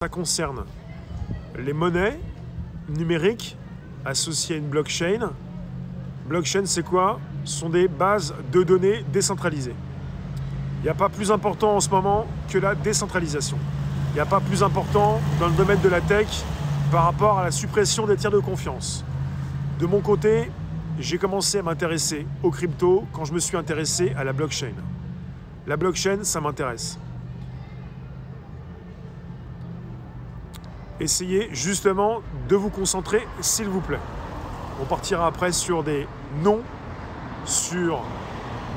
Ça concerne les monnaies numériques associées à une blockchain. Blockchain, c'est quoi? Ce sont des bases de données décentralisées. Il n'y a pas plus important en ce moment que la décentralisation. Il n'y a pas plus important dans le domaine de la tech par rapport à la suppression des tiers de confiance. De mon côté, j'ai commencé à m'intéresser aux cryptos quand je me suis intéressé à la blockchain. La blockchain, ça m'intéresse. Essayez justement de vous concentrer, s'il vous plaît. On partira après sur des noms,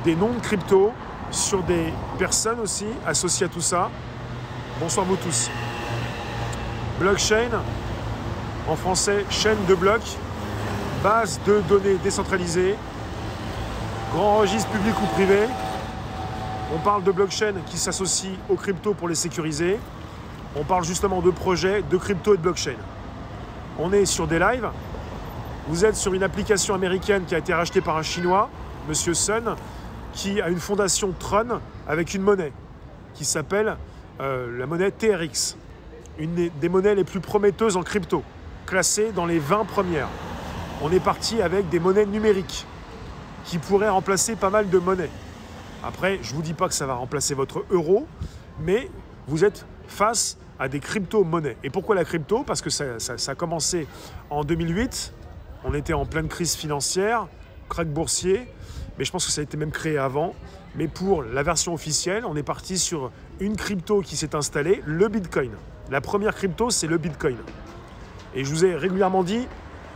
de crypto, sur des personnes aussi associées à tout ça. Bonsoir vous tous. Blockchain, en français, chaîne de blocs, base de données décentralisées, grand registre public ou privé. On parle de blockchain qui s'associe aux cryptos pour les sécuriser. On parle justement de projets, de crypto et de blockchain. On est sur des lives. Vous êtes sur une application américaine qui a été rachetée par un Chinois, Monsieur Sun, qui a une fondation Tron avec une monnaie qui s'appelle la monnaie TRX. Une des monnaies les plus prometteuses en crypto, classée dans les 20 premières. On est parti avec des monnaies numériques qui pourraient remplacer pas mal de monnaies. Après, je ne vous dis pas que ça va remplacer votre euro, mais vous êtes face à des crypto-monnaies. Et pourquoi la crypto? Parce que ça a commencé en 2008. On était en pleine crise financière, krach boursier, mais je pense que ça a été même créé avant. Mais pour la version officielle, on est parti sur une crypto qui s'est installée, le Bitcoin. La première crypto, c'est le Bitcoin. Et je vous ai régulièrement dit,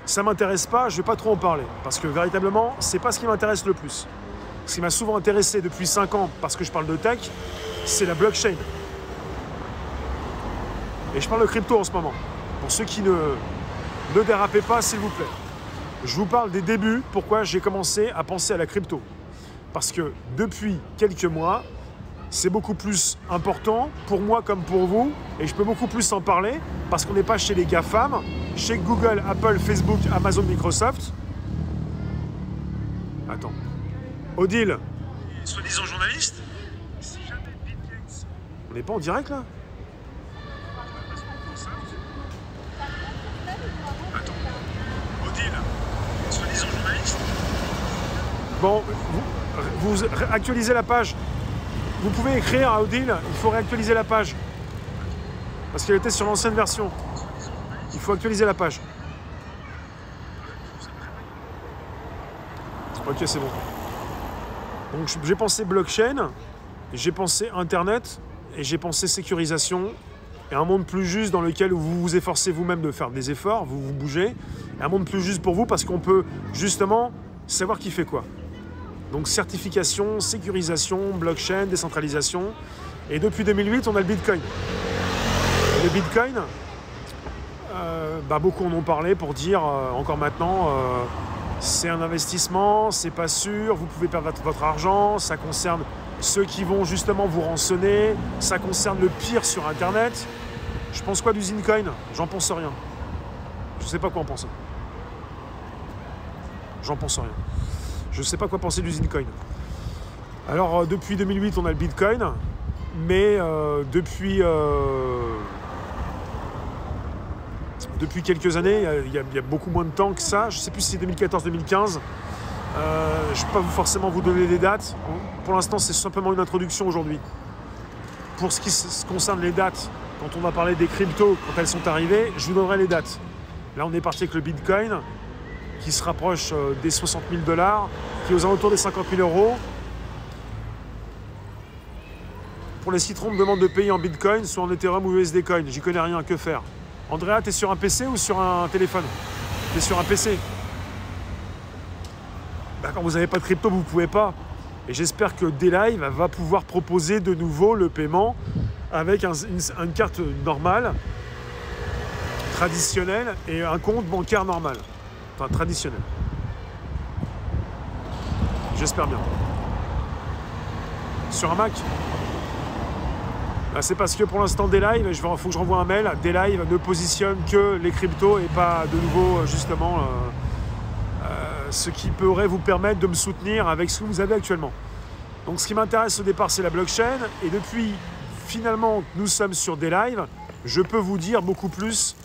ça ne m'intéresse pas, je ne vais pas trop en parler. Parce que véritablement, ce n'est pas ce qui m'intéresse le plus. Ce qui m'a souvent intéressé depuis 5 ans, parce que je parle de tech, c'est la blockchain. Et je parle de crypto en ce moment. Pour ceux qui ne dérapez pas, s'il vous plaît. Je vous parle des débuts, pourquoi j'ai commencé à penser à la crypto. Parce que depuis quelques mois, c'est beaucoup plus important pour moi comme pour vous, et je peux beaucoup plus en parler, parce qu'on n'est pas chez les GAFAM, chez Google, Apple, Facebook, Amazon, Microsoft. Attends. Odile, soi-disant journaliste. On n'est pas en direct là? Bon, vous actualisez la page. Vous pouvez écrire à Odile, il faut réactualiser la page. Parce qu'elle était sur l'ancienne version. Il faut actualiser la page. Ok, c'est bon. Donc j'ai pensé blockchain, j'ai pensé Internet, et j'ai pensé sécurisation, et un monde plus juste dans lequel vous vous efforcez vous-même de faire des efforts, vous vous bougez, et un monde plus juste pour vous parce qu'on peut justement savoir qui fait quoi. Donc certification, sécurisation, blockchain, décentralisation. Et depuis 2008, on a le Bitcoin. Et le Bitcoin, beaucoup en ont parlé pour dire, encore maintenant, c'est un investissement, c'est pas sûr, vous pouvez perdre votre argent, ça concerne ceux qui vont justement vous rançonner, ça concerne le pire sur Internet. Je pense quoi du Zincoin? J'en pense rien. Je sais pas quoi en penser. J'en pense rien. Je ne sais pas quoi penser du Zincoin. Alors, depuis 2008, on a le Bitcoin, mais depuis quelques années, il y a beaucoup moins de temps que ça. Je ne sais plus si c'est 2014-2015. Je ne vais pas forcément vous donner des dates. Pour l'instant, c'est simplement une introduction aujourd'hui. Pour ce qui concerne les dates, quand on a parlé des cryptos, quand elles sont arrivées, je vous donnerai les dates. Là, on est parti avec le Bitcoin, qui se rapproche des 60 000 $, qui est aux alentours des 50 000 €. Pour les citrons, on me demande de payer en Bitcoin, soit en Ethereum ou USD Coin. J'y connais rien, que faire? Andrea, tu es sur un PC ou sur un téléphone? Tu es sur un PC. Quand vous n'avez pas de crypto, vous ne pouvez pas. Et j'espère que D-Live va pouvoir proposer de nouveau le paiement avec une carte normale, traditionnelle, et un compte bancaire normal. Enfin, traditionnel. J'espère bien. Sur un Mac? C'est parce que pour l'instant, D-Live, il faut que je renvoie un mail. D-Live ne positionne que les cryptos et pas de nouveau, justement, ce qui pourrait vous permettre de me soutenir avec ce que vous avez actuellement. Donc, ce qui m'intéresse au départ, c'est la blockchain. Et depuis, finalement, nous sommes sur D-Live. je peux vous dire beaucoup plus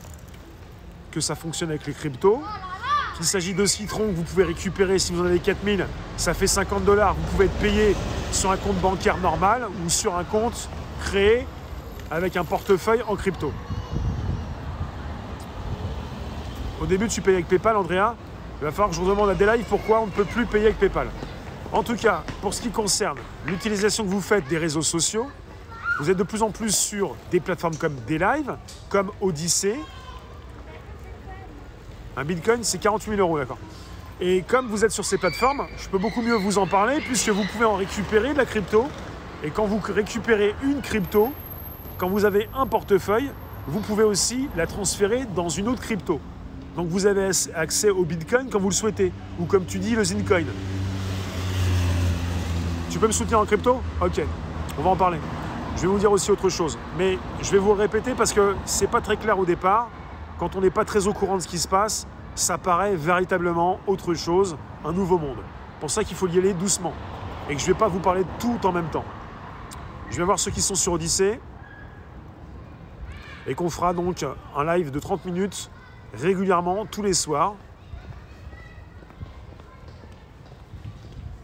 que ça fonctionne avec les cryptos. Il s'agit de citrons que vous pouvez récupérer si vous en avez 4000, ça fait 50 $. Vous pouvez être payé sur un compte bancaire normal ou sur un compte créé avec un portefeuille en crypto. Au début, tu payes avec PayPal, Andrea. Il va falloir que je vous demande à des lives pourquoi on ne peut plus payer avec PayPal. En tout cas, pour ce qui concerne l'utilisation que vous faites des réseaux sociaux, vous êtes de plus en plus sur des plateformes comme Daylive, comme Odyssey. Un bitcoin, c'est 48 000 €, d'accord. Et comme vous êtes sur ces plateformes, je peux beaucoup mieux vous en parler puisque vous pouvez en récupérer de la crypto. Et quand vous récupérez une crypto, quand vous avez un portefeuille, vous pouvez aussi la transférer dans une autre crypto. Donc vous avez accès au bitcoin quand vous le souhaitez. Ou comme tu dis, le Zincoin. Tu peux me soutenir en crypto? Ok, on va en parler. Je vais vous dire aussi autre chose. Mais je vais vous le répéter parce que c'est pas très clair au départ. Quand on n'est pas très au courant de ce qui se passe, ça paraît véritablement autre chose, un nouveau monde. C'est pour ça qu'il faut y aller doucement. Et que je ne vais pas vous parler de tout en même temps. Je vais voir ceux qui sont sur Odyssey. Et qu'on fera donc un live de 30 minutes régulièrement, tous les soirs.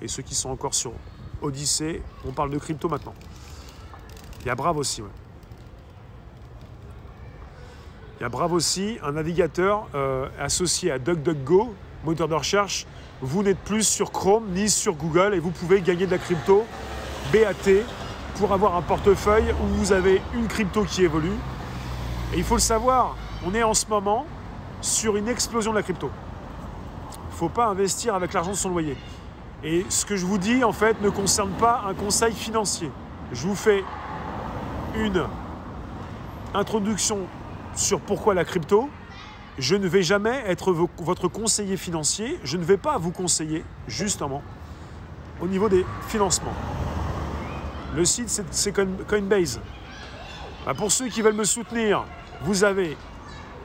Et ceux qui sont encore sur Odyssey, on parle de crypto maintenant. Il y a Brave aussi, ouais. Il y a Brave aussi, un navigateur associé à DuckDuckGo, moteur de recherche. Vous n'êtes plus sur Chrome ni sur Google et vous pouvez gagner de la crypto BAT pour avoir un portefeuille où vous avez une crypto qui évolue. Et il faut le savoir, on est en ce moment sur une explosion de la crypto. Il ne faut pas investir avec l'argent de son loyer. Et ce que je vous dis, en fait, ne concerne pas un conseil financier. Je vous fais une introduction sur pourquoi la crypto. Je ne vais jamais être votre conseiller financier. Je ne vais pas vous conseiller, justement, au niveau des financements. Le site, c'est Coinbase. Pour ceux qui veulent me soutenir, vous avez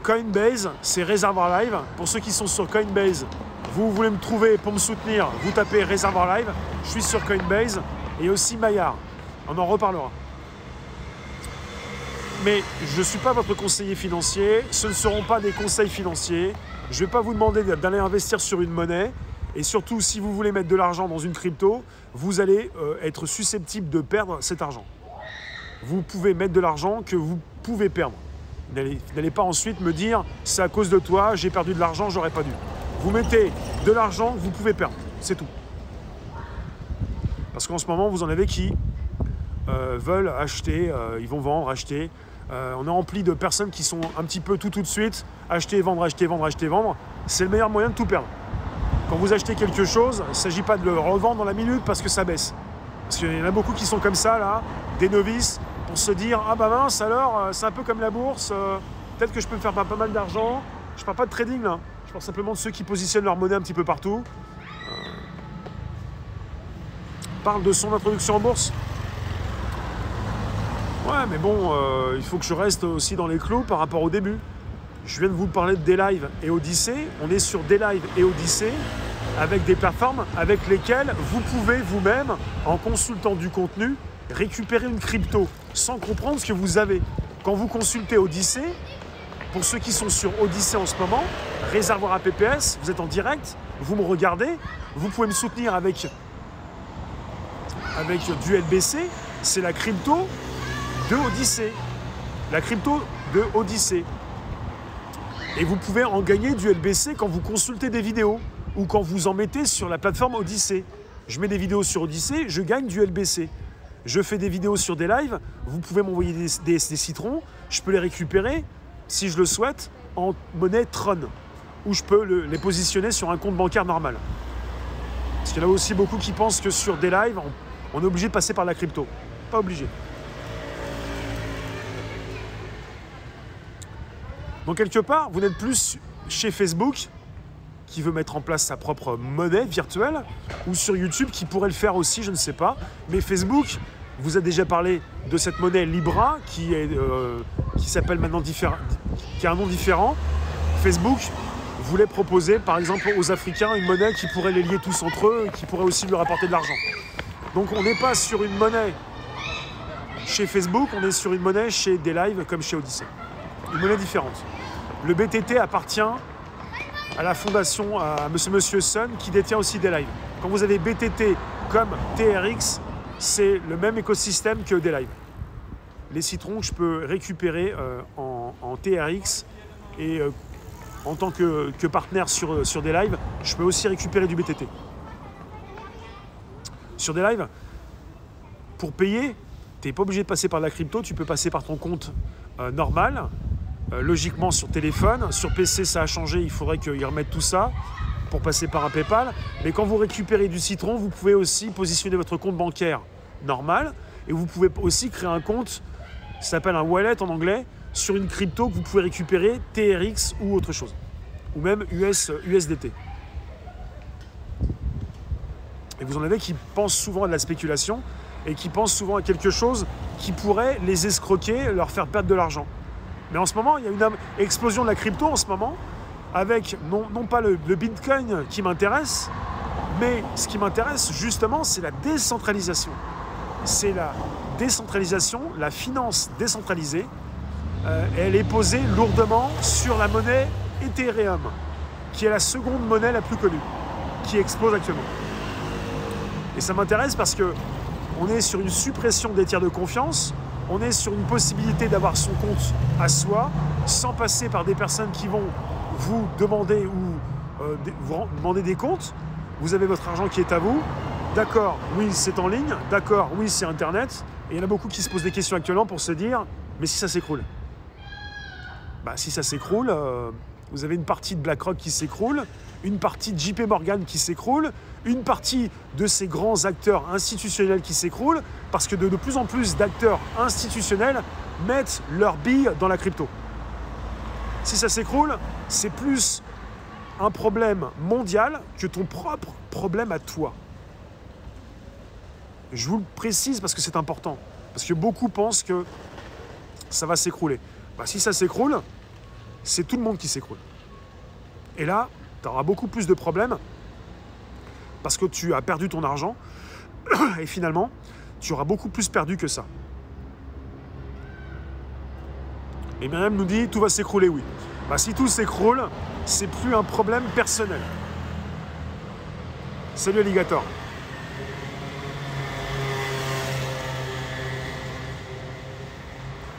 Coinbase, c'est Réservoir Live. Pour ceux qui sont sur Coinbase, vous voulez me trouver pour me soutenir, vous tapez Réservoir Live. Je suis sur Coinbase et aussi Maillard. On en reparlera. Mais je ne suis pas votre conseiller financier, ce ne seront pas des conseils financiers. Je ne vais pas vous demander d'aller investir sur une monnaie. Et surtout, si vous voulez mettre de l'argent dans une crypto, vous allez être susceptible de perdre cet argent. Vous pouvez mettre de l'argent que vous pouvez perdre. N'allez pas ensuite me dire « c'est à cause de toi, j'ai perdu de l'argent, j'aurais pas dû ». Vous mettez de l'argent que vous pouvez perdre, c'est tout. Parce qu'en ce moment, vous en avez qui veulent acheter, ils vont vendre, acheter. On est rempli de personnes qui sont un petit peu tout de suite, acheter, vendre, acheter, vendre, acheter, vendre. C'est le meilleur moyen de tout perdre. Quand vous achetez quelque chose, il ne s'agit pas de le revendre dans la minute parce que ça baisse. Parce qu'il y en a beaucoup qui sont comme ça, là, des novices, pour se dire « Ah bah mince, alors, c'est un peu comme la bourse, peut-être que je peux me faire pas mal d'argent. » Je ne parle pas de trading, là. Je parle simplement de ceux qui positionnent leur monnaie un petit peu partout. Parle de son introduction en bourse. Ouais, mais bon, il faut que je reste aussi dans les clous par rapport au début. Je viens de vous parler de Daylive et Odyssey. On est sur Daylive et Odyssey avec des plateformes avec lesquelles vous pouvez vous-même, en consultant du contenu, récupérer une crypto sans comprendre ce que vous avez. Quand vous consultez Odyssey, pour ceux qui sont sur Odyssey en ce moment, réservoir à PPS, vous êtes en direct, vous me regardez, vous pouvez me soutenir avec du LBC, c'est la crypto de Odyssey. La crypto de Odyssey. Et vous pouvez en gagner du LBC quand vous consultez des vidéos ou quand vous en mettez sur la plateforme Odyssey. Je mets des vidéos sur Odyssey, je gagne du LBC. Je fais des vidéos sur des lives, vous pouvez m'envoyer des citrons, je peux les récupérer, si je le souhaite, en monnaie Tron, ou je peux les positionner sur un compte bancaire normal. Parce qu'il y en a aussi beaucoup qui pensent que sur des lives, on est obligé de passer par la crypto. Pas obligé. Donc quelque part, vous n'êtes plus chez Facebook, qui veut mettre en place sa propre monnaie virtuelle, ou sur YouTube, qui pourrait le faire aussi, je ne sais pas. Mais Facebook vous a déjà parlé de cette monnaie Libra, qui s'appelle maintenant qui a un nom différent. Facebook voulait proposer, par exemple, aux Africains, une monnaie qui pourrait les lier tous entre eux, et qui pourrait aussi lui rapporter de l'argent. Donc on n'est pas sur une monnaie chez Facebook, on est sur une monnaie chez Daylive comme chez Odyssey. Une monnaie différente. Le BTT appartient à la fondation, à Monsieur Sun, qui détient aussi Daylive. Quand vous avez BTT comme TRX, c'est le même écosystème que Daylive. Les citrons que je peux récupérer en TRX et en tant que partenaire sur Daylive, je peux aussi récupérer du BTT. Sur Daylive, pour payer, tu n'es pas obligé de passer par la crypto, tu peux passer par ton compte normal, logiquement sur téléphone. Sur PC, ça a changé, il faudrait qu'ils remettent tout ça pour passer par un PayPal. Mais quand vous récupérez du citron, vous pouvez aussi positionner votre compte bancaire normal et vous pouvez aussi créer un compte, ça s'appelle un wallet en anglais, sur une crypto que vous pouvez récupérer, TRX ou autre chose, ou même USDT. Et vous en avez qui pensent souvent à de la spéculation et qui pensent souvent à quelque chose qui pourrait les escroquer, leur faire perdre de l'argent. Mais en ce moment, il y a une explosion de la crypto en ce moment, avec non pas le Bitcoin qui m'intéresse, mais ce qui m'intéresse justement, c'est la décentralisation. C'est la décentralisation, la finance décentralisée. Elle est posée lourdement sur la monnaie Ethereum, qui est la seconde monnaie la plus connue, qui explose actuellement. Et ça m'intéresse parce qu'on est sur une suppression des tiers de confiance, on est sur une possibilité d'avoir son compte à soi, sans passer par des personnes qui vont vous demander vous demander des comptes. Vous avez votre argent qui est à vous. D'accord, oui, c'est en ligne. D'accord, oui, c'est Internet. Et il y en a beaucoup qui se posent des questions actuellement pour se dire, mais si ça s'écroule? Bah, si ça s'écroule, vous avez une partie de BlackRock qui s'écroule, une partie de JP Morgan qui s'écroule, une partie de ces grands acteurs institutionnels qui s'écroulent, parce que de plus en plus d'acteurs institutionnels mettent leurs billes dans la crypto. Si ça s'écroule, c'est plus un problème mondial que ton propre problème à toi. Je vous le précise parce que c'est important, parce que beaucoup pensent que ça va s'écrouler. Bah, si ça s'écroule, c'est tout le monde qui s'écroule. Et là, tu auras beaucoup plus de problèmes parce que tu as perdu ton argent et finalement, tu auras beaucoup plus perdu que ça. Et Myriam nous dit, tout va s'écrouler, oui. Bah, si tout s'écroule, c'est plus un problème personnel. Salut Alligator.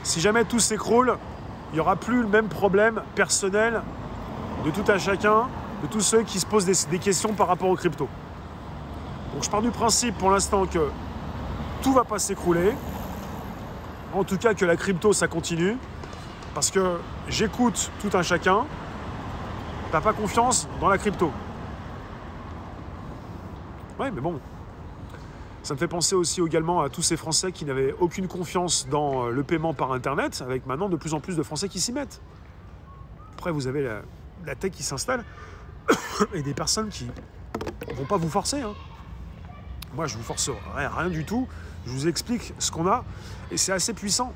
Si jamais tout s'écroule, il n'y aura plus le même problème personnel de tout à chacun, de tous ceux qui se posent des questions par rapport aux cryptos. Donc je pars du principe pour l'instant que tout ne va pas s'écrouler. En tout cas que la crypto, ça continue. Parce que j'écoute tout un chacun. T'as pas confiance dans la crypto. Ouais, mais bon. Ça me fait penser aussi également à tous ces Français qui n'avaient aucune confiance dans le paiement par Internet, avec maintenant de plus en plus de Français qui s'y mettent. Après, vous avez la tech qui s'installe et des personnes qui ne vont pas vous forcer. Hein. Moi, je ne vous force rien du tout. Je vous explique ce qu'on a et c'est assez puissant.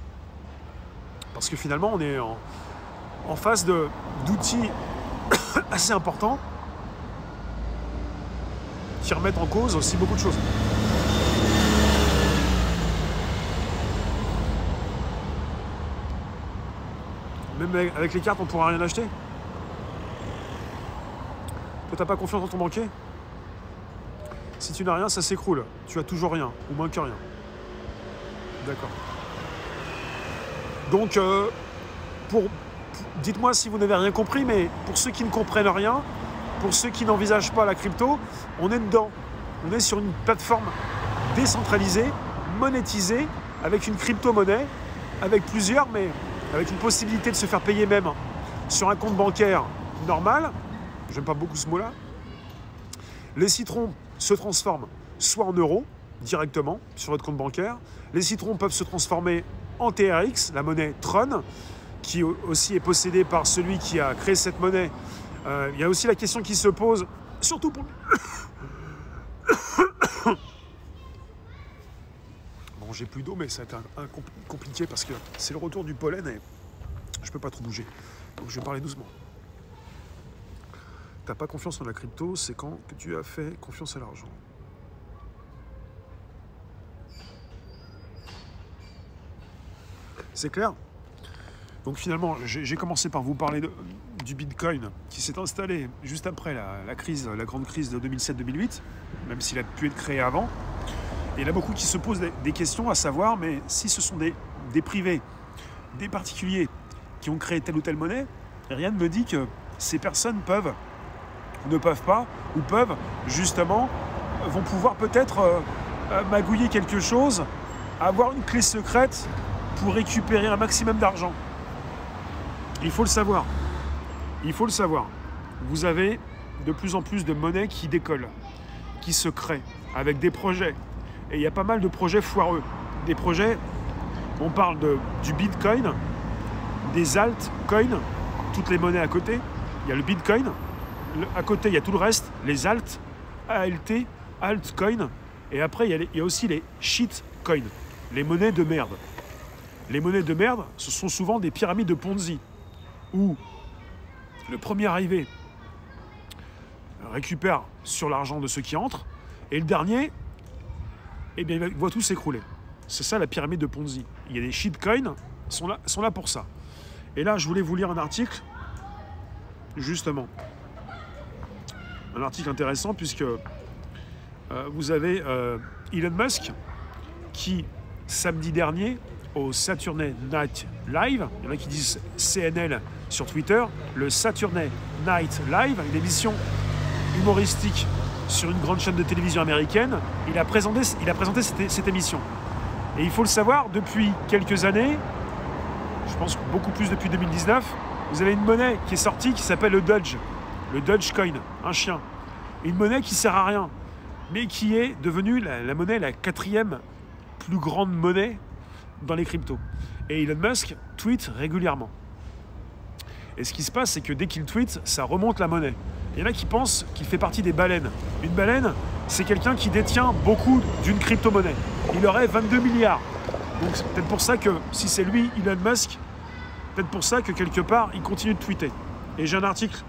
Parce que finalement, on est en face d'outils assez importants qui remettent en cause aussi beaucoup de choses. Même avec les cartes, on ne pourra rien acheter. Toi, t'as pas confiance dans ton banquier? Si tu n'as rien, ça s'écroule. Tu as toujours rien, ou moins que rien. D'accord. Donc, dites-moi si vous n'avez rien compris, mais pour ceux qui ne comprennent rien, pour ceux qui n'envisagent pas la crypto, on est dedans. On est sur une plateforme décentralisée, monétisée, avec une crypto-monnaie, avec plusieurs, mais avec une possibilité de se faire payer même sur un compte bancaire normal. J'aime pas beaucoup ce mot-là. Les citrons se transforment soit en euros, directement, sur votre compte bancaire. Les citrons peuvent se transformer en TRX, la monnaie Tron, qui aussi est possédée par celui qui a créé cette monnaie. Il y a aussi la question qui se pose, surtout pour... Bon, j'ai plus d'eau, mais ça va être compliqué parce que c'est le retour du pollen et je peux pas trop bouger. Donc je vais parler doucement. T'as pas confiance en la crypto, c'est quand que tu as fait confiance à l'argent. C'est clair? Donc finalement, j'ai commencé par vous parler du Bitcoin qui s'est installé juste après la grande crise de 2007-2008, même s'il a pu être créé avant. Et il y en a beaucoup qui se posent des questions à savoir, mais si ce sont des privés, des particuliers qui ont créé telle ou telle monnaie, rien ne me dit que ces personnes ne peuvent pas, ou peuvent justement, vont pouvoir peut-être magouiller quelque chose, avoir une clé secrète pour récupérer un maximum d'argent. Il faut le savoir. Il faut le savoir. Vous avez de plus en plus de monnaies qui décollent, qui se créent avec des projets. Et il y a pas mal de projets foireux. Des projets, on parle du Bitcoin, des altcoins, toutes les monnaies à côté. Il y a le Bitcoin, à côté il y a tout le reste, les alt, ALT, altcoin. Et après il y a aussi les shitcoins, les monnaies de merde. Les monnaies de merde, ce sont souvent des pyramides de Ponzi, où le premier arrivé récupère sur l'argent de ceux qui entrent, et le dernier, eh bien, il voit tout s'écrouler. C'est ça la pyramide de Ponzi. Il y a des shitcoins, sont là pour ça. Et là, je voulais vous lire un article, justement. Un article intéressant, puisque vous avez Elon Musk, qui, samedi dernier, au Saturday Night Live, il y en a qui disent CNL sur Twitter, le Saturday Night Live, une émission humoristique sur une grande chaîne de télévision américaine, il a présenté cette émission. Et il faut le savoir, depuis quelques années, je pense beaucoup plus depuis 2019, vous avez une monnaie qui est sortie qui s'appelle le Dogecoin, un chien. Une monnaie qui ne sert à rien, mais qui est devenue la monnaie, la 4e plus grande monnaie dans les cryptos. Et Elon Musk tweet régulièrement. Et ce qui se passe, c'est que dès qu'il tweet, ça remonte la monnaie. Il y en a qui pensent qu'il fait partie des baleines. Une baleine, c'est quelqu'un qui détient beaucoup d'une crypto-monnaie. Il aurait 22 milliards. Donc c'est peut-être pour ça que, si c'est lui, Elon Musk, peut-être pour ça que quelque part, il continue de tweeter. Et j'ai un article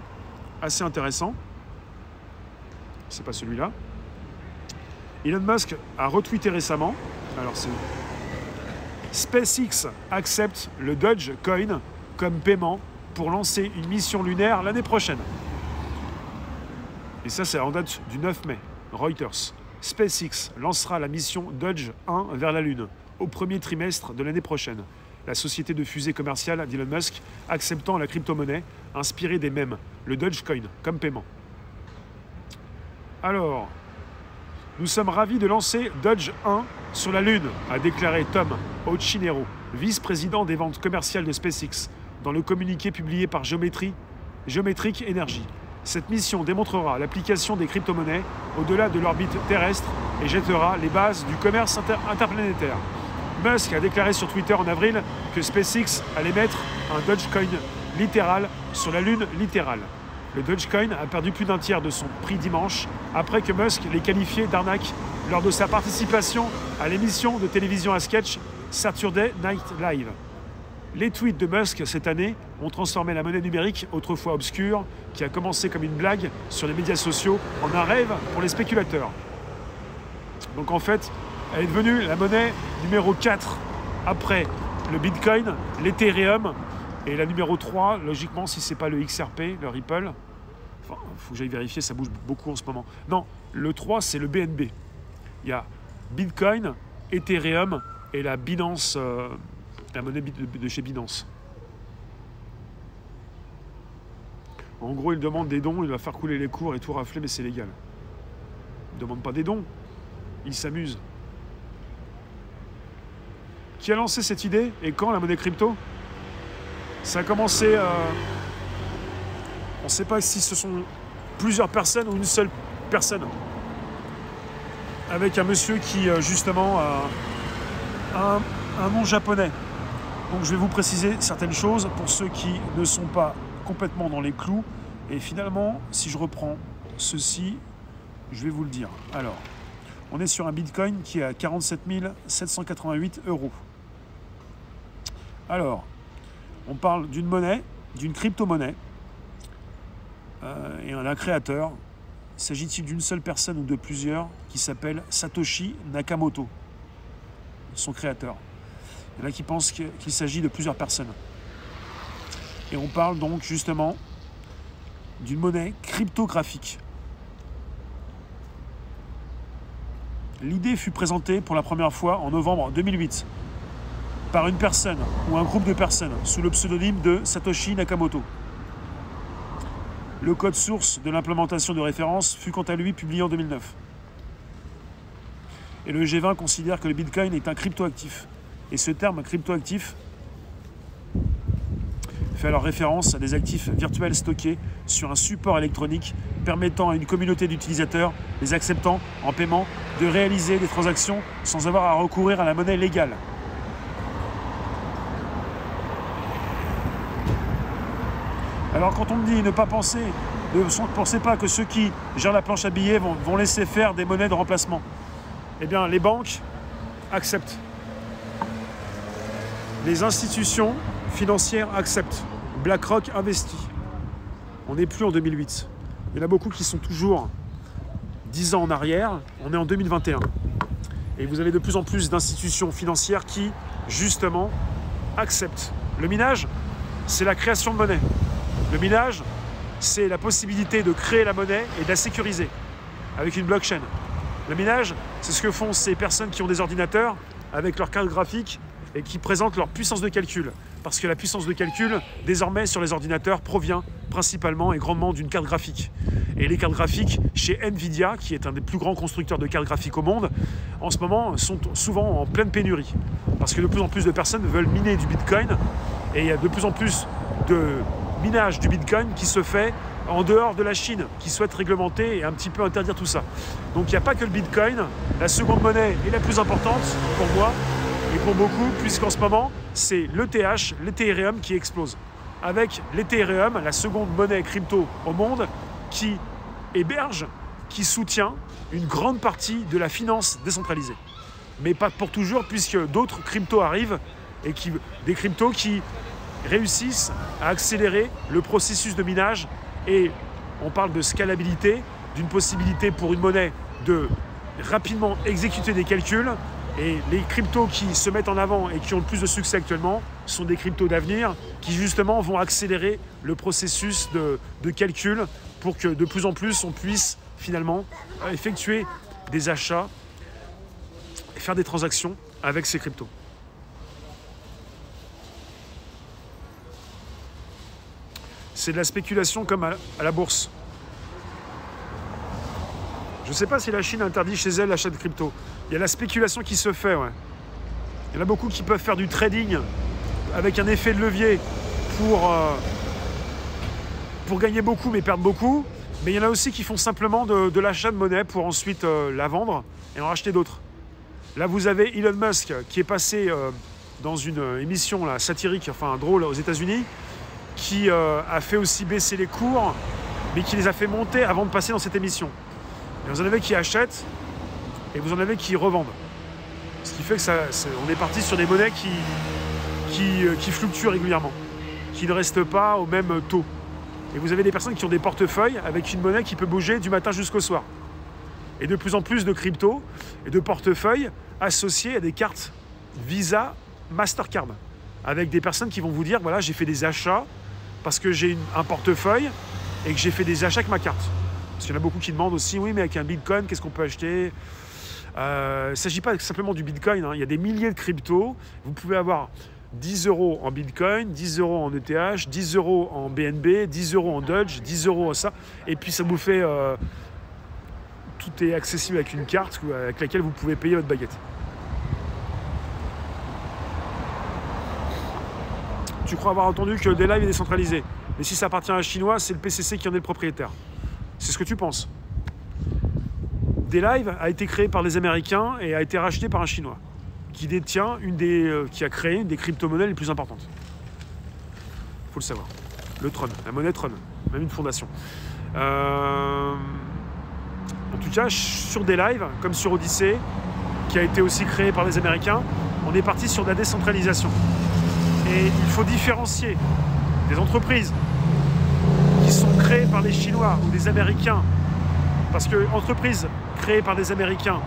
assez intéressant. C'est pas celui-là. Elon Musk a retweeté récemment. Alors c'est... SpaceX accepte le Dogecoin comme paiement pour lancer une mission lunaire l'année prochaine. Et ça, c'est en date du 9 mai. Reuters. SpaceX lancera la mission Doge 1 vers la Lune au premier trimestre de l'année prochaine. La société de fusée commerciale d'Elon Musk acceptant la crypto-monnaie inspirée des mèmes, le Dogecoin, comme paiement. Alors, nous sommes ravis de lancer Doge 1 sur la Lune, a déclaré Tom Ochinero, vice-président des ventes commerciales de SpaceX, dans le communiqué publié par Geometric Energy. Cette mission démontrera l'application des crypto-monnaies au-delà de l'orbite terrestre et jettera les bases du commerce interplanétaire. Musk a déclaré sur Twitter en avril que SpaceX allait mettre un Dogecoin littéral sur la Lune littérale. Le Dogecoin a perdu plus d'un tiers de son prix dimanche après que Musk l'ait qualifié d'arnaque lors de sa participation à l'émission de télévision à sketch Saturday Night Live. Les tweets de Musk cette année ont transformé la monnaie numérique, autrefois obscure, qui a commencé comme une blague sur les médias sociaux, en un rêve pour les spéculateurs. Donc en fait, elle est devenue la monnaie numéro 4 après le Bitcoin, l'Ethereum et la numéro 3, logiquement, si ce n'est pas le XRP, le Ripple. Enfin, il faut que j'aille vérifier, ça bouge beaucoup en ce moment. Non, le 3, c'est le BNB. Il y a Bitcoin, Ethereum et la Binance, la monnaie de chez Binance. En gros, il demande des dons, il va faire couler les cours et tout rafler, mais c'est légal. Il ne demande pas des dons, il s'amuse. Qui a lancé cette idée et quand la monnaie crypto? Ça a commencé... on ne sait pas si ce sont plusieurs personnes ou une seule personne. Avec un monsieur qui, justement, a un nom japonais. Donc je vais vous préciser certaines choses pour ceux qui ne sont pas complètement dans les clous. Et finalement, si je reprends ceci, je vais vous le dire. Alors, on est sur un Bitcoin qui est à 47 788 €. Alors, on parle d'une monnaie, d'une crypto-monnaie, et d'un créateur. S'agit-il d'une seule personne ou de plusieurs qui s'appelle Satoshi Nakamoto, son créateur. Il y en a qui pensent qu'il s'agit de plusieurs personnes. Et on parle donc justement d'une monnaie cryptographique. L'idée fut présentée pour la première fois en novembre 2008 par une personne ou un groupe de personnes sous le pseudonyme de Satoshi Nakamoto. Le code source de l'implémentation de référence fut quant à lui publié en 2009. Et le G20 considère que le Bitcoin est un cryptoactif. Et ce terme cryptoactif fait alors référence à des actifs virtuels stockés sur un support électronique permettant à une communauté d'utilisateurs, les acceptant en paiement, de réaliser des transactions sans avoir à recourir à la monnaie légale. Alors quand on me dit ne pensez pas que ceux qui gèrent la planche à billets vont laisser faire des monnaies de remplacement. Eh bien, les banques acceptent. Les institutions financières acceptent. BlackRock investit. On n'est plus en 2008. Il y en a beaucoup qui sont toujours 10 ans en arrière. On est en 2021. Et vous avez de plus en plus d'institutions financières qui, justement, acceptent. Le minage, c'est la création de monnaie. Le minage, c'est la possibilité de créer la monnaie et de la sécuriser avec une blockchain. Le minage, c'est ce que font ces personnes qui ont des ordinateurs avec leurs cartes graphiques et qui présentent leur puissance de calcul. Parce que la puissance de calcul, désormais, sur les ordinateurs, provient principalement et grandement d'une carte graphique. Et les cartes graphiques chez Nvidia, qui est un des plus grands constructeurs de cartes graphiques au monde, en ce moment, sont souvent en pleine pénurie. Parce que de plus en plus de personnes veulent miner du Bitcoin et il y a de plus en plus de minage du Bitcoin qui se fait en dehors de la Chine, qui souhaite réglementer et un petit peu interdire tout ça. Donc il n'y a pas que le Bitcoin. La seconde monnaie est la plus importante pour moi et pour beaucoup, puisqu'en ce moment, c'est l'ETH, l'Ethereum qui explose. Avec l'Ethereum, la seconde monnaie crypto au monde, qui héberge, qui soutient une grande partie de la finance décentralisée. Mais pas pour toujours, puisque d'autres cryptos arrivent, et des cryptos qui réussissent à accélérer le processus de minage. Et on parle de scalabilité, d'une possibilité pour une monnaie de rapidement exécuter des calculs. Et les cryptos qui se mettent en avant et qui ont le plus de succès actuellement sont des cryptos d'avenir qui justement vont accélérer le processus de calcul pour que de plus en plus on puisse finalement effectuer des achats et faire des transactions avec ces cryptos. C'est de la spéculation comme à la bourse. Je ne sais pas si la Chine interdit chez elle l'achat de crypto. Il y a la spéculation qui se fait, ouais. Il y en a beaucoup qui peuvent faire du trading avec un effet de levier pour gagner beaucoup mais perdre beaucoup. Mais il y en a aussi qui font simplement de l'achat de monnaie pour ensuite la vendre et en racheter d'autres. Là, vous avez Elon Musk qui est passé dans une émission là, satirique, enfin drôle aux États-Unis, qui a fait aussi baisser les cours, mais qui les a fait monter avant de passer dans cette émission. Et vous en avez qui achètent et vous en avez qui revendent. Ce qui fait que on est parti sur des monnaies qui fluctuent régulièrement, qui ne restent pas au même taux. Et vous avez des personnes qui ont des portefeuilles avec une monnaie qui peut bouger du matin jusqu'au soir. Et de plus en plus de cryptos et de portefeuilles associés à des cartes Visa, Mastercard, avec des personnes qui vont vous dire, voilà, j'ai fait des achats parce que j'ai un portefeuille et que j'ai fait des achats avec ma carte. Parce qu'il y en a beaucoup qui demandent aussi, oui, mais avec un Bitcoin, qu'est-ce qu'on peut acheter ? Il ne s'agit pas simplement du Bitcoin, hein. Il y a des milliers de cryptos. Vous pouvez avoir 10 € en Bitcoin, 10 € en ETH, 10 € en BNB, 10 € en Doge, 10 € en ça. Et puis ça vous fait... tout est accessible avec une carte avec laquelle vous pouvez payer votre baguette. Tu crois avoir entendu que Daylive est décentralisé. Mais si ça appartient à un Chinois, c'est le PCC qui en est le propriétaire. C'est ce que tu penses. Daylive a été créé par les Américains et a été racheté par un Chinois qui détient qui a créé une des crypto-monnaies les plus importantes. Il faut le savoir. Le Tron, la monnaie Tron, même une fondation. En tout cas, sur Daylive, comme sur Odyssey, qui a été aussi créé par les Américains, on est parti sur de la décentralisation. Et il faut différencier des entreprises qui sont créées par les Chinois ou des Américains. Parce que entreprises créées par des Américains,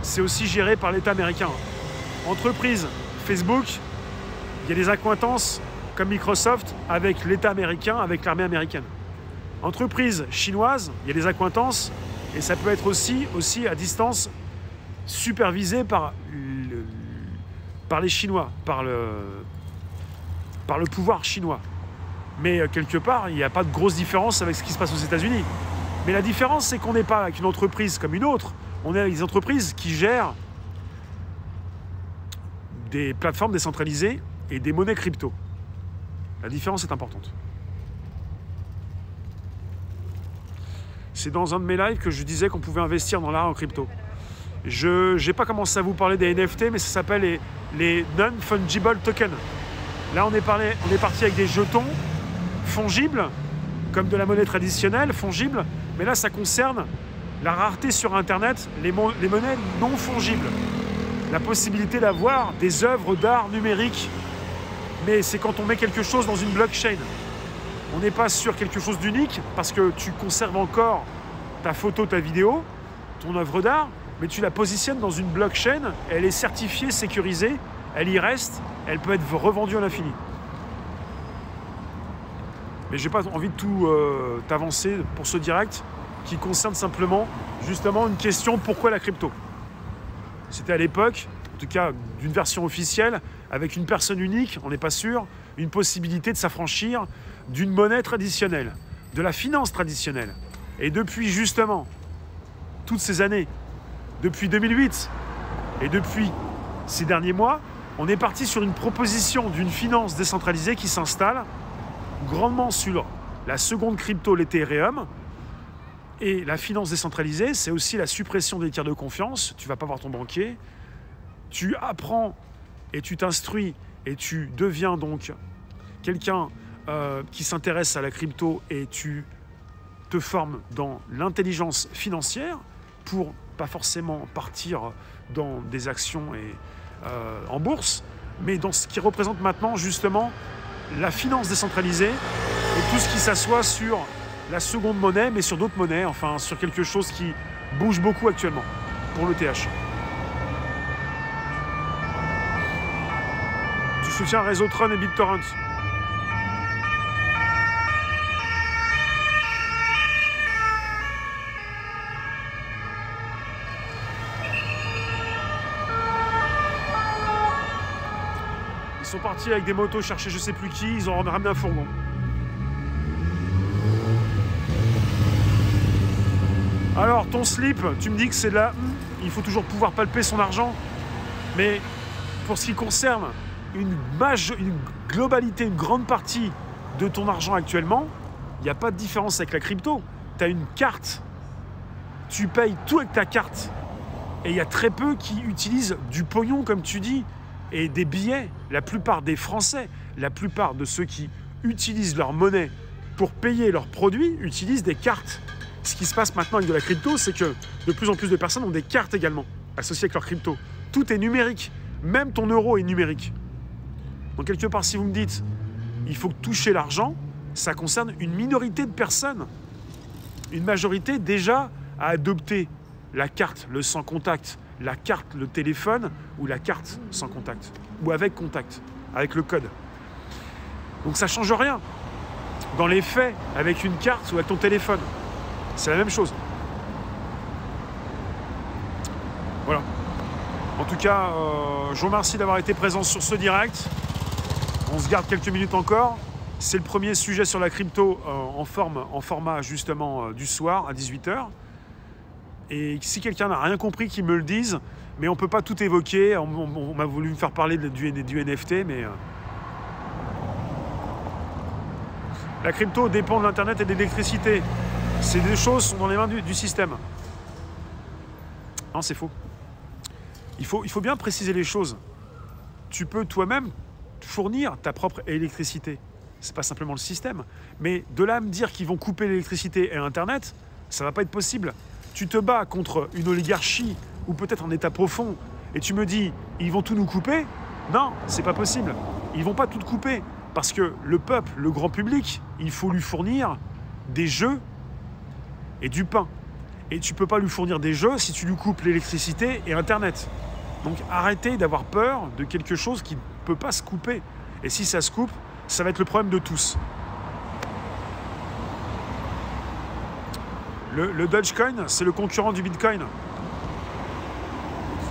c'est aussi géré par l'État américain. Entreprises Facebook, il y a des accointances comme Microsoft avec l'État américain, avec l'armée américaine. Entreprise chinoise, il y a des accointances et ça peut être aussi à distance supervisé par les Chinois, par le pouvoir chinois. Mais quelque part, il n'y a pas de grosse différence avec ce qui se passe aux États-Unis. Mais la différence, c'est qu'on n'est pas avec une entreprise comme une autre, on est avec des entreprises qui gèrent des plateformes décentralisées et des monnaies crypto. La différence est importante. C'est dans un de mes lives que je disais qu'on pouvait investir dans l'art en crypto. Je n'ai pas commencé à vous parler des NFT, mais ça s'appelle les non-fungible tokens. Là, on est parti avec des jetons fongibles, comme de la monnaie traditionnelle, fongible. Mais là, ça concerne la rareté sur Internet, les monnaies non fongibles. La possibilité d'avoir des œuvres d'art numériques. Mais c'est quand on met quelque chose dans une blockchain. On n'est pas sur quelque chose d'unique parce que tu conserves encore ta photo, ta vidéo, ton œuvre d'art, mais tu la positionnes dans une blockchain, elle est certifiée, sécurisée, elle y reste, elle peut être revendue à l'infini. Mais je n'ai pas envie de tout t'avancer pour ce direct qui concerne simplement, justement, une question: pourquoi la crypto? C'était à l'époque, en tout cas d'une version officielle, avec une personne unique, on n'est pas sûr, une possibilité de s'affranchir d'une monnaie traditionnelle, de la finance traditionnelle. Et depuis justement toutes ces années, depuis 2008 et depuis ces derniers mois, on est parti sur une proposition d'une finance décentralisée qui s'installe grandement sur la seconde crypto, l'Ethereum. Et la finance décentralisée, c'est aussi la suppression des tiers de confiance. Tu ne vas pas voir ton banquier. Tu apprends et tu t'instruis et tu deviens donc quelqu'un qui s'intéresse à la crypto et tu te formes dans l'intelligence financière pour pas forcément partir dans des actions et en bourse, mais dans ce qui représente maintenant justement la finance décentralisée et tout ce qui s'assoit sur la seconde monnaie, mais sur d'autres monnaies, enfin sur quelque chose qui bouge beaucoup actuellement pour l'ETH. Tu soutiens Réseautron et BitTorrent. Ils sont partis avec des motos chercher je sais plus qui, ils ont ramené un fourgon. Alors, ton slip, tu me dis que c'est là, il faut toujours pouvoir palper son argent. Mais pour ce qui concerne une globalité, une grande partie de ton argent actuellement, il n'y a pas de différence avec la crypto. Tu as une carte, tu payes tout avec ta carte. Et il y a très peu qui utilisent du pognon, comme tu dis, et des billets. La plupart des Français, la plupart de ceux qui utilisent leur monnaie pour payer leurs produits, utilisent des cartes. Ce qui se passe maintenant avec de la crypto, c'est que de plus en plus de personnes ont des cartes également associées avec leur crypto. Tout est numérique. Même ton euro est numérique. Donc quelque part, si vous me dites il faut toucher l'argent, ça concerne une minorité de personnes. Une majorité déjà a adopté la carte, le sans contact, la carte, le téléphone ou la carte sans contact. Ou avec contact, avec le code. Donc ça ne change rien. Dans les faits, avec une carte ou avec ton téléphone, c'est la même chose. Voilà. En tout cas, je vous remercie d'avoir été présent sur ce direct. On se garde quelques minutes encore. C'est le premier sujet sur la crypto en format justement du soir à 18 h. Et si quelqu'un n'a rien compris, qu'il me le dise. Mais on ne peut pas tout évoquer. On m'a voulu me faire parler du NFT, mais... La crypto dépend de l'Internet et de l'électricité. Ces deux choses sont dans les mains du système. Non, c'est faux. Il faut bien préciser les choses. Tu peux toi-même fournir ta propre électricité. Ce n'est pas simplement le système. Mais de là à me dire qu'ils vont couper l'électricité et Internet, ça ne va pas être possible. Tu te bats contre une oligarchie ou peut-être un État profond et tu me dis ils vont tout nous couper? Non, c'est pas possible. Ils vont pas tout couper parce que le peuple, le grand public, il faut lui fournir des jeux et du pain. Et tu ne peux pas lui fournir des jeux si tu lui coupes l'électricité et Internet. Donc arrêtez d'avoir peur de quelque chose qui ne peut pas se couper. Et si ça se coupe, ça va être le problème de tous. Le Dogecoin, c'est le concurrent du Bitcoin.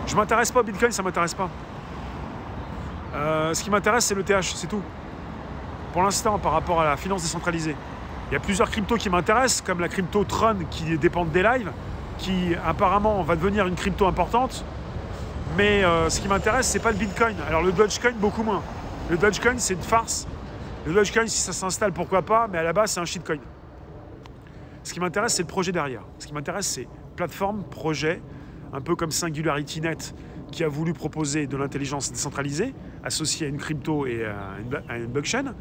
Je ne m'intéresse pas au Bitcoin, ça ne m'intéresse pas. Ce qui m'intéresse, c'est l'ETH, c'est tout. Pour l'instant, par rapport à la finance décentralisée. Il y a plusieurs cryptos qui m'intéressent, comme la crypto Tron qui dépend des lives, qui apparemment va devenir une crypto importante. Mais ce qui m'intéresse, c'est pas le Bitcoin. Alors le Dogecoin, beaucoup moins. Le Dogecoin, c'est une farce. Le Dogecoin, si ça s'installe, pourquoi pas, mais à la base, c'est un shitcoin. Ce qui m'intéresse, c'est le projet derrière. Ce qui m'intéresse, c'est plateforme, projet, un peu comme SingularityNet, qui a voulu proposer de l'intelligence décentralisée, associée à une crypto et à une blockchain.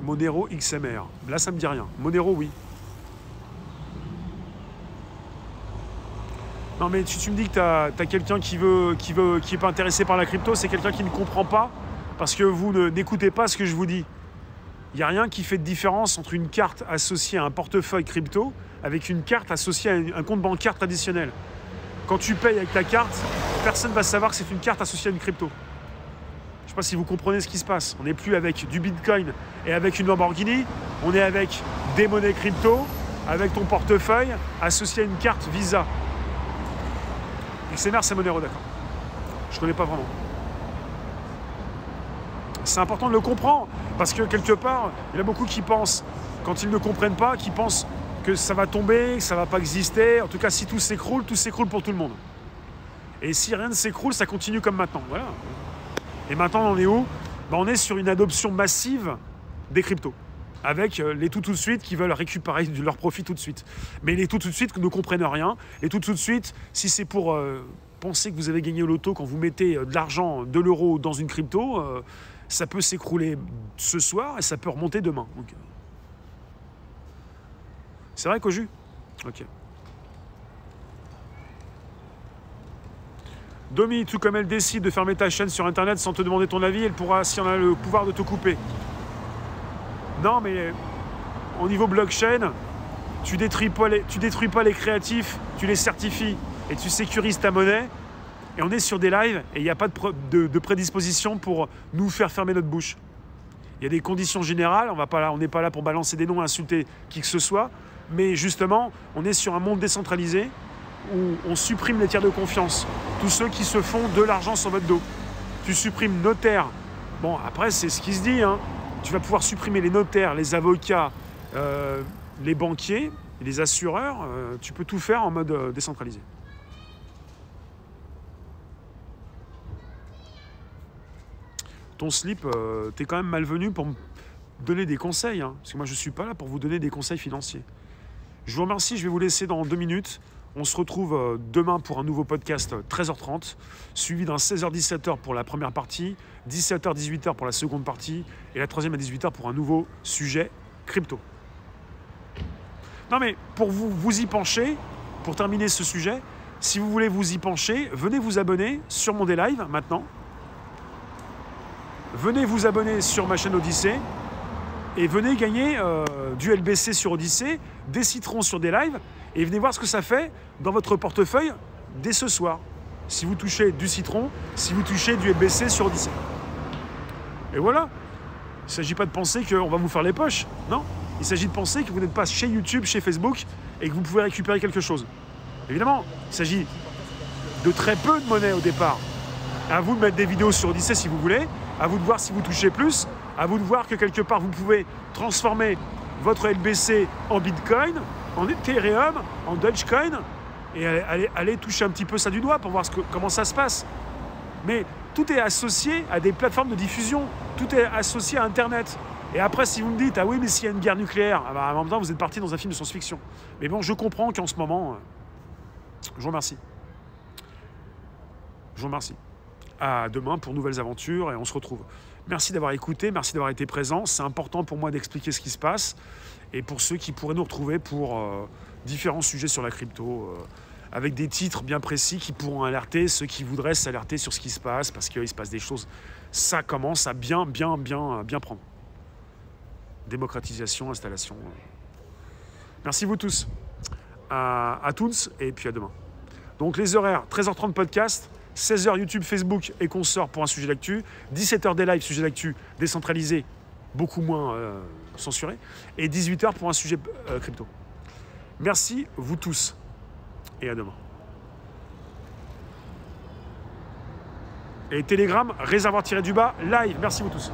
Monero XMR. Là, ça me dit rien. Monero, oui. Non, mais tu me dis que tu as quelqu'un qui est pas intéressé par la crypto, c'est quelqu'un qui ne comprend pas, parce que vous n'écoutez pas ce que je vous dis. Il n'y a rien qui fait de différence entre une carte associée à un portefeuille crypto avec une carte associée à un compte bancaire traditionnel. Quand tu payes avec ta carte, personne ne va savoir que c'est une carte associée à une crypto. Je ne sais pas si vous comprenez ce qui se passe. On n'est plus avec du Bitcoin et avec une Lamborghini, on est avec des monnaies crypto, avec ton portefeuille associé à une carte Visa. XMR, c'est Monero, d'accord. Je ne connais pas vraiment. C'est important de le comprendre, parce que quelque part, il y en a beaucoup qui pensent, quand ils ne comprennent pas, qui pensent que ça va tomber, que ça ne va pas exister. En tout cas, si tout s'écroule pour tout le monde. Et si rien ne s'écroule, ça continue comme maintenant. Voilà. Et maintenant, on est où? On est sur une adoption massive des cryptos, avec les tout de suite qui veulent récupérer leur profit tout de suite. Mais les tout de suite ne comprennent rien. Et tout de suite, si c'est pour penser que vous avez gagné au loto quand vous mettez de l'argent, de l'euro dans une crypto, ça peut s'écrouler ce soir et ça peut remonter demain. Donc, c'est vrai qu'au jus? Ok. Domi, tout comme elle décide de fermer ta chaîne sur Internet sans te demander ton avis, elle pourra, si on a le pouvoir, de te couper. Non, mais au niveau blockchain, tu détruis pas les créatifs, tu les certifies et tu sécurises ta monnaie. Et on est sur des lives et il n'y a pas de prédisposition pour nous faire fermer notre bouche. Il y a des conditions générales, on n'est pas là pour balancer des noms, insulter qui que ce soit, mais justement, on est sur un monde décentralisé où on supprime les tiers de confiance, tous ceux qui se font de l'argent sur votre dos. Tu supprimes notaires. Bon, après, c'est ce qui se dit, hein. Tu vas pouvoir supprimer les notaires, les avocats, les banquiers, les assureurs. Tu peux tout faire en mode décentralisé. Ton slip, t'es quand même malvenu pour me donner des conseils, hein, parce que moi je ne suis pas là pour vous donner des conseils financiers. Je vous remercie, je vais vous laisser dans 2 minutes. On se retrouve demain pour un nouveau podcast 13h30, suivi d'un 16h-17h pour la première partie, 17h-18h pour la seconde partie, et la troisième à 18h pour un nouveau sujet crypto. Non mais pour vous y pencher, pour terminer ce sujet, si vous voulez vous y pencher, venez vous abonner sur mon Live maintenant. Venez vous abonner sur ma chaîne Odyssée et venez gagner du LBC sur Odyssée, des citrons sur des lives et venez voir ce que ça fait dans votre portefeuille dès ce soir. Si vous touchez du citron, si vous touchez du LBC sur Odyssée. Et voilà. Il ne s'agit pas de penser qu'on va vous faire les poches. Non. Il s'agit de penser que vous n'êtes pas chez YouTube, chez Facebook et que vous pouvez récupérer quelque chose. Évidemment, il s'agit de très peu de monnaie au départ. À vous de mettre des vidéos sur Odyssée si vous voulez. À vous de voir si vous touchez plus. À vous de voir que quelque part, vous pouvez transformer votre LBC en Bitcoin, en Ethereum, en Dogecoin et aller toucher un petit peu ça du doigt pour voir comment ça se passe. Mais tout est associé à des plateformes de diffusion. Tout est associé à Internet. Et après, si vous me dites « Ah oui, mais s'il y a une guerre nucléaire », en même temps, vous êtes parti dans un film de science-fiction. Mais bon, je comprends qu'en ce moment... je vous remercie. Je vous remercie. À demain pour nouvelles aventures et on se retrouve. Merci d'avoir écouté, merci d'avoir été présent. C'est important pour moi d'expliquer ce qui se passe et pour ceux qui pourraient nous retrouver pour différents sujets sur la crypto avec des titres bien précis qui pourront alerter ceux qui voudraient s'alerter sur ce qui se passe parce qu'il se passe des choses. Ça commence à bien prendre. Démocratisation, installation. Merci vous tous. À tous et puis à demain. Donc les horaires, 13h30 podcast, 16h YouTube, Facebook et consorts pour un sujet d'actu, 17h des lives, sujet d'actu décentralisé, beaucoup moins censuré, et 18h pour un sujet crypto. Merci vous tous et à demain. Et Telegram, réservoir-du-bas, live. Merci vous tous.